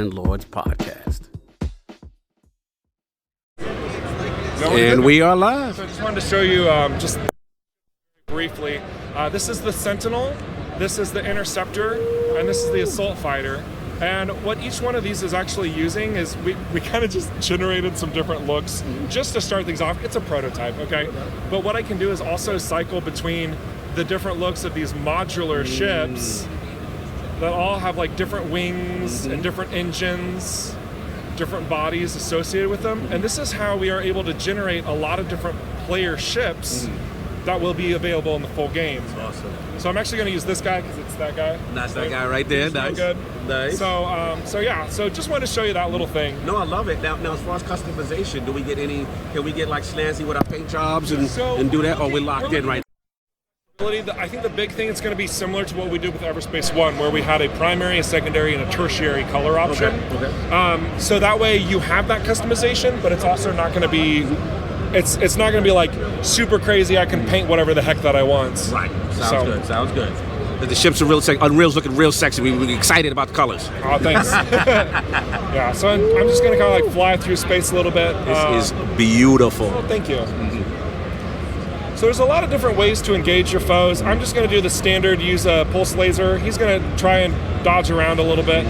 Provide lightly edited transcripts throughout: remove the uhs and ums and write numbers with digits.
Landlords Podcast. And we are live. So I just wanted to show you just briefly. This is the Sentinel, this is the Interceptor, and this is the Assault Fighter. And what each one of these is actually using is we kind of just generated some different looks just to start things off. It's a prototype, okay? But what I can do is also cycle between the different looks of these modular ships that all have like different wings and different engines, different bodies associated with them. And this is how we are able to generate a lot of different player ships that will be available in the full game. Awesome. So I'm actually going to use this guy because it's that guy. That's that guy right there. Nice. Good. Nice. So just wanted to show you that little thing. No, I love it. Now, as far as customization, can we get like snazzy with our paint jobs and do that, or we're locked in right now? I think the big thing is going to be similar to what we did with Everspace 1, where we had a primary, a secondary, and a tertiary color option. Okay. So that way you have that customization, but it's also not going to be, it's not going to be like super crazy. I can paint whatever the heck that I want. Right. Sounds good. The ships are real sexy. Unreal's looking real sexy. We're excited about the colors. Oh, thanks. Yeah. So I'm just going to kind of like fly through space a little bit. This is beautiful. Oh, thank you. So there's a lot of different ways to engage your foes. I'm just going to do the standard, use a pulse laser. He's going to try and dodge around a little bit.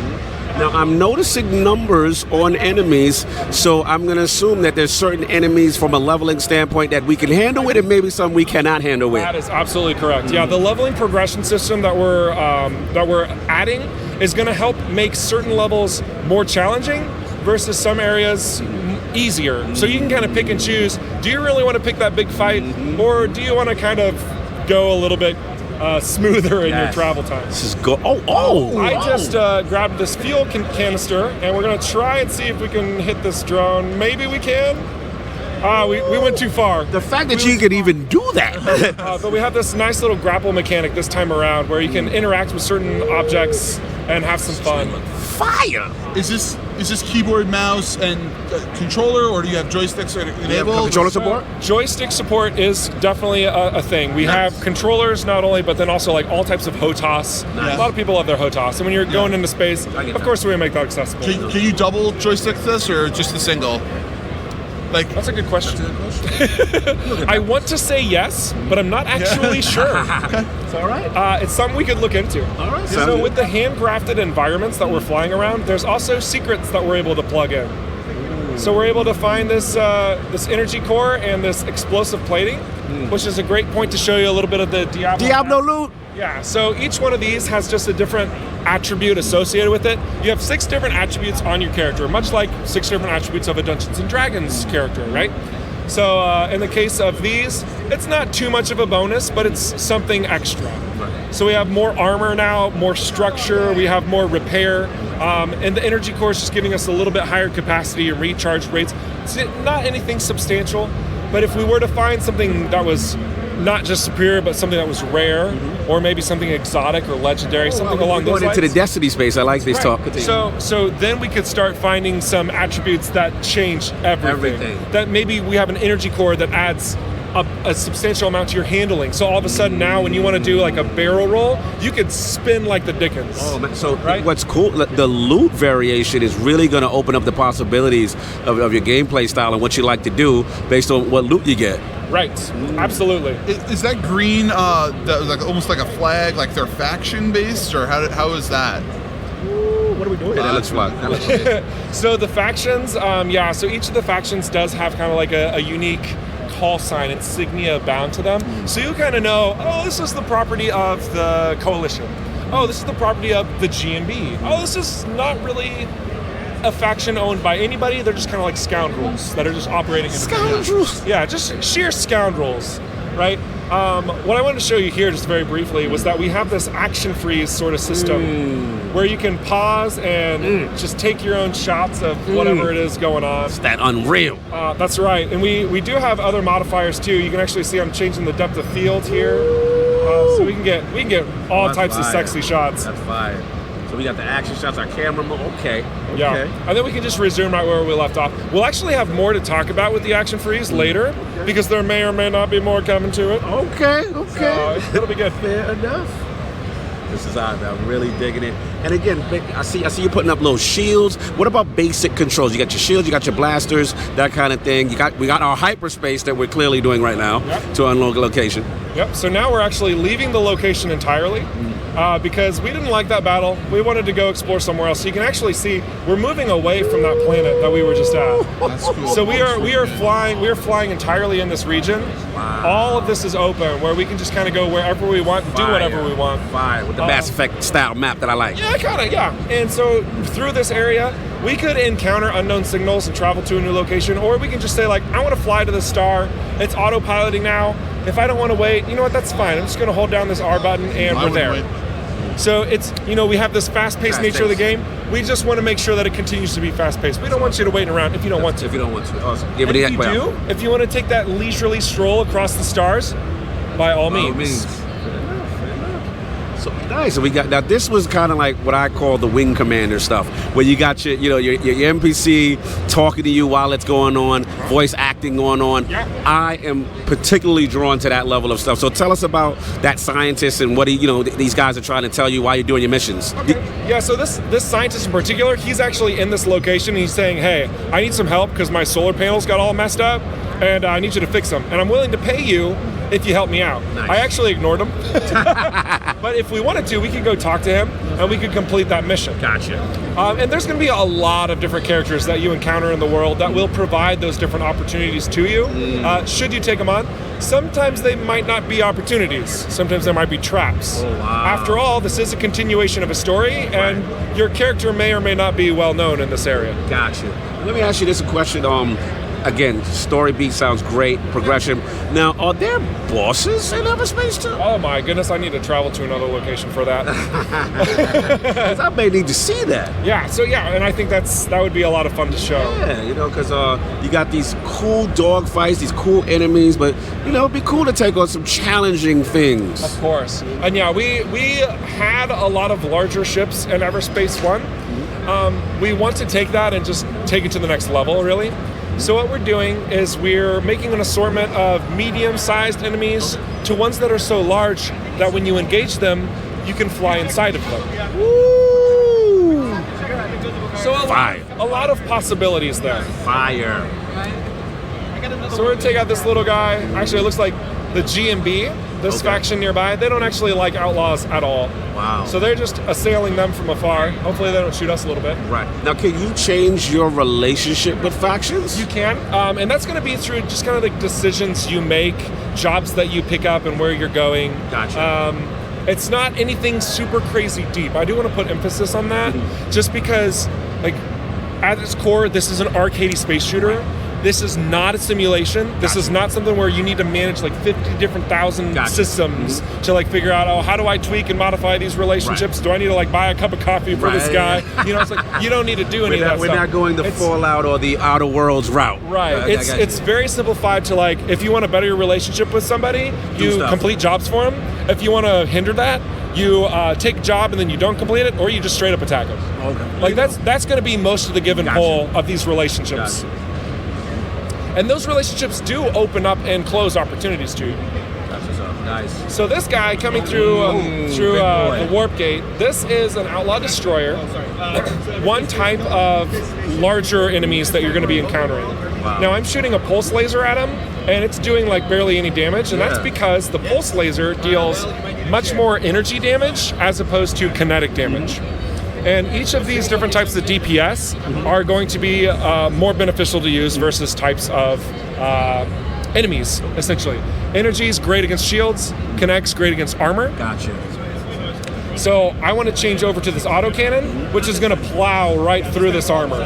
Now, I'm noticing numbers on enemies, so I'm going to assume that there's certain enemies from a leveling standpoint that we can handle with, and maybe some we cannot handle with. That is absolutely correct. Yeah, the leveling progression system that we're adding is going to help make certain levels more challenging versus some areas easier. So you can kind of pick and choose. Do you really want to pick that big fight, or do you want to kind of go a little bit smoother in your travel time? This is I just grabbed this fuel canister, and we're going to try and see if we can hit this drone. Maybe we can. We went too far. The fact that you could even do that. But we have this nice little grapple mechanic this time around where you can interact with certain objects and have some fun. Fire! Is this keyboard, mouse, and controller, or do you have joysticks enabled? Controller support? Joystick support is definitely a thing. We have controllers not only, but then also like all types of HOTAS. Nice. A lot of people have their HOTAS, and when you're going into space, of course we're going to make that accessible. Can you double joystick this, or just the single? That's a good question. I want to say yes, but I'm not actually sure. It's all right. It's something we could look into. All right. So with the handcrafted environments that we're flying around, there's also secrets that we're able to plug in. So we're able to find this energy core and this explosive plating, which is a great point to show you a little bit of the Diablo loot? Yeah, so each one of these has just a different attribute associated with it. You have 6 different attributes on your character, much like 6 different attributes of a Dungeons & Dragons character, right? So in the case of these, it's not too much of a bonus, but it's something extra. Right. So we have more armor now, more structure, we have more repair, and the energy core is just giving us a little bit higher capacity and recharge rates. It's not anything substantial, but if we were to find something that was not just superior, but something that was rare, or maybe something exotic or legendary, something along those lines. Going into the Destiny space, I like this talk. So then we could start finding some attributes that change everything. That maybe we have an energy core that adds a substantial amount to your handling. So all of a sudden now when you want to do like a barrel roll, you could spin like the Dickens. Oh man, so what's cool, the loot variation is really going to open up the possibilities of your gameplay style and what you like to do based on what loot you get. Right, absolutely. Is that green like almost like a flag, like they're faction based, or how is that? What are we doing? That looks fun. So the factions, so each of the factions does have kind of like a unique call sign insignia bound to them. So you kind of know, this is the property of the Coalition. Oh, this is the property of the GMB. Oh, this is not really a faction owned by anybody. They're just kind of like scoundrels that are just operating. Scoundrels? Yeah, just sheer scoundrels, right? What I wanted to show you here just very briefly was that we have this action freeze sort of system where you can pause and just take your own shots of whatever it is going on. It's that Unreal. That's right. And we do have other modifiers too. You can actually see I'm changing the depth of field here. So we can get all types of sexy shots. That's fire. So we got the action shots, our camera mode. Okay. Yeah. And then we can just resume right where we left off. We'll actually have more to talk about with the action freeze later, because there may or may not be more coming to it. Okay. So it'll be good. Fair enough. This is I'm really digging it. And again, I see you putting up little shields. What about basic controls? You got your shields, you got your blasters, that kind of thing. We got our hyperspace that we're clearly doing right now to unlock a location. Yep. So now we're actually leaving the location entirely. Because we didn't like that battle. We wanted to go explore somewhere else. So you can actually see we're moving away from that planet that we were just at. That's cool. So we are flying entirely in this region. Wow. All of this is open where we can just kind of go wherever we want, do whatever we want. Fire with the Mass Effect style map that I like. Yeah, kind of, yeah. And so through this area, we could encounter unknown signals and travel to a new location, or we can just say like, I want to fly to the star. It's autopiloting now. If I don't want to wait, you know what, that's fine. I'm just going to hold down this R button and we're there. So it's, we have this fast-paced nature of the game. We just want to make sure that it continues to be fast-paced. We don't want you to wait around if you don't want to. If you don't want to. Awesome. If you want to take that leisurely stroll across the stars, by all means. So nice. So we got, now this was kind of like what I call the wing commander stuff, where you got your NPC talking to you while it's going on, voice acting going on. Yeah. I am particularly drawn to that level of stuff. So tell us about that scientist and what these guys are trying to tell you while you're doing your missions. Okay. Yeah. So this scientist in particular, he's actually in this location. And he's saying, "Hey, I need some help because my solar panels got all messed up, and I need you to fix them. And I'm willing to pay you if you help me out." Nice. I actually ignored him. But if we wanted to, we could go talk to him and we could complete that mission. Gotcha. And there's going to be a lot of different characters that you encounter in the world that will provide those different opportunities to you, should you take them on. Sometimes they might not be opportunities. Sometimes they might be traps. Oh, wow. After all, this is a continuation of a story, and your character may or may not be well known in this area. Gotcha. Let me ask you this question. Again, story beat sounds great, progression. Now, are there bosses in Everspace too? Oh my goodness, I need to travel to another location for that. 'Cause I may need to see that. Yeah, and I think that would be a lot of fun to show. Yeah, because you got these cool dog fights, these cool enemies, but it'd be cool to take on some challenging things. Of course. And yeah, we had a lot of larger ships in Everspace 1. We want to take that and just take it to the next level, really. So what we're doing is we're making an assortment of medium-sized enemies to ones that are so large that when you engage them, you can fly inside of them. Woo! So a lot of possibilities there. Fire. So we're gonna take out this little guy. Actually, it looks like the GMB, this faction nearby, they don't actually like outlaws at all. Wow. So they're just assailing them from afar. Hopefully they don't shoot us a little bit. Right. Now, can you change your relationship with factions? You can, and that's going to be through just kind of the decisions you make, jobs that you pick up, and where you're going. Gotcha. It's not anything super crazy deep. I do want to put emphasis on that, just because, at its core, this is an arcadey space shooter. This is not a simulation. This is not something where you need to manage 50 different thousand systems to figure out, how do I tweak and modify these relationships? Do I need to buy a cup of coffee for this guy? It's you don't need to do any of that stuff. We're not going the Fallout or the Outer Worlds route. Right. It's very simplified to if you want to better your relationship with somebody, you complete jobs for them. If you want to hinder that, you take a job and then you don't complete it, or you just straight up attack them. Okay. That's going to be most of the give and pull of these relationships. Gotcha. And those relationships do open up and close opportunities to you. That's what's up. Nice. So this guy coming through the warp gate, this is an outlaw destroyer. One type of larger enemies that you're going to be encountering. Wow. Now I'm shooting a pulse laser at him, and it's doing barely any damage, and that's because the pulse laser deals much more energy damage as opposed to kinetic damage. And each of these different types of DPS are going to be more beneficial to use versus types of enemies, essentially. Energy is great against shields, Kinect's great against armor. Gotcha. So I want to change over to this autocannon, which is going to plow right through this armor.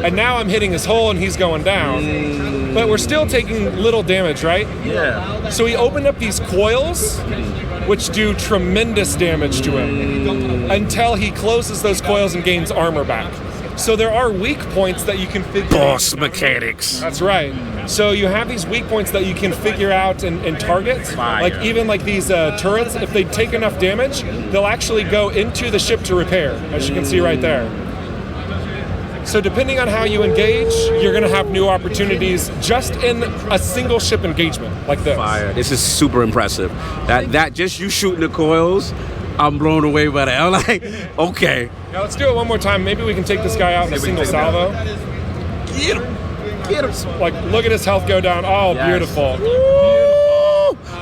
And now I'm hitting his hull and he's going down. But we're still taking little damage, right? Yeah. So he opened up these coils, which do tremendous damage to him until he closes those coils and gains armor back. So there are weak points that you can figure out. Boss mechanics. That's right. So you have these weak points that you can figure out and target. Fire. Even these turrets, if they take enough damage, they'll actually go into the ship to repair, as you can see right there. So depending on how you engage, you're going to have new opportunities just in a single ship engagement like this. Fire. This is super impressive. That just you shooting the coils, I'm blown away by that. I'm like, okay. Now let's do it one more time. Maybe we can take this guy out in a single salvo. Get him. Get him. Like, look at his health go down. Oh, Yes. beautiful.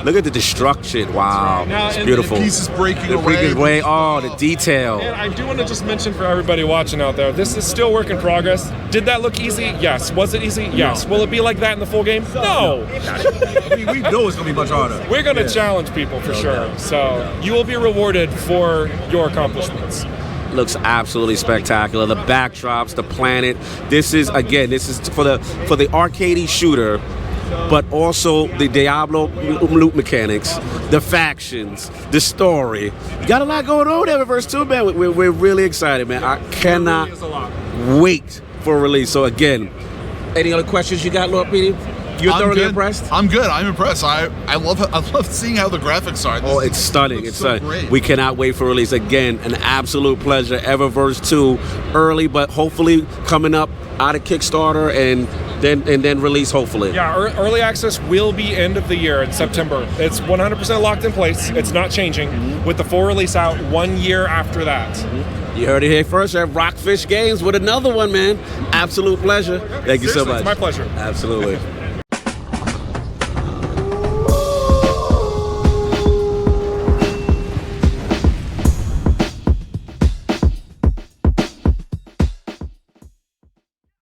Look at the destruction. Wow. Now, It's and beautiful. The pieces breaking The away. freaking way. Oh, the detail. And I do want to just mention for everybody watching out there, this is still work in progress. Did that look easy? Yes. Was it easy? Yes. Will it be like that in the full game? No. we know it's going to be much harder. We're going to challenge people for sure. So you will be rewarded for your accomplishments. Looks absolutely spectacular. The backdrops, the planet. This is for the arcadey shooter, but also the Diablo loot mechanics, the factions, the story. You got a lot going on there with Eververse 2, man. We're really excited, man. I cannot wait for release. So again, any other questions you got, Lord Petey? You're I'm thoroughly good. impressed? I'm good. I'm impressed. I love seeing how the graphics are. Oh, it's stunning. It's so stunning. great. We cannot wait for release. Again, an absolute pleasure. Eververse 2, early, but hopefully coming up out of Kickstarter and then release, hopefully. Yeah, early access will be end of the year in September. It's 100% locked in place. It's not changing. With the full release out 1 year after that. You heard it here first at Rockfish Games with another one, man. Absolute pleasure. Thank you so Seriously, much. it's my pleasure. Absolutely.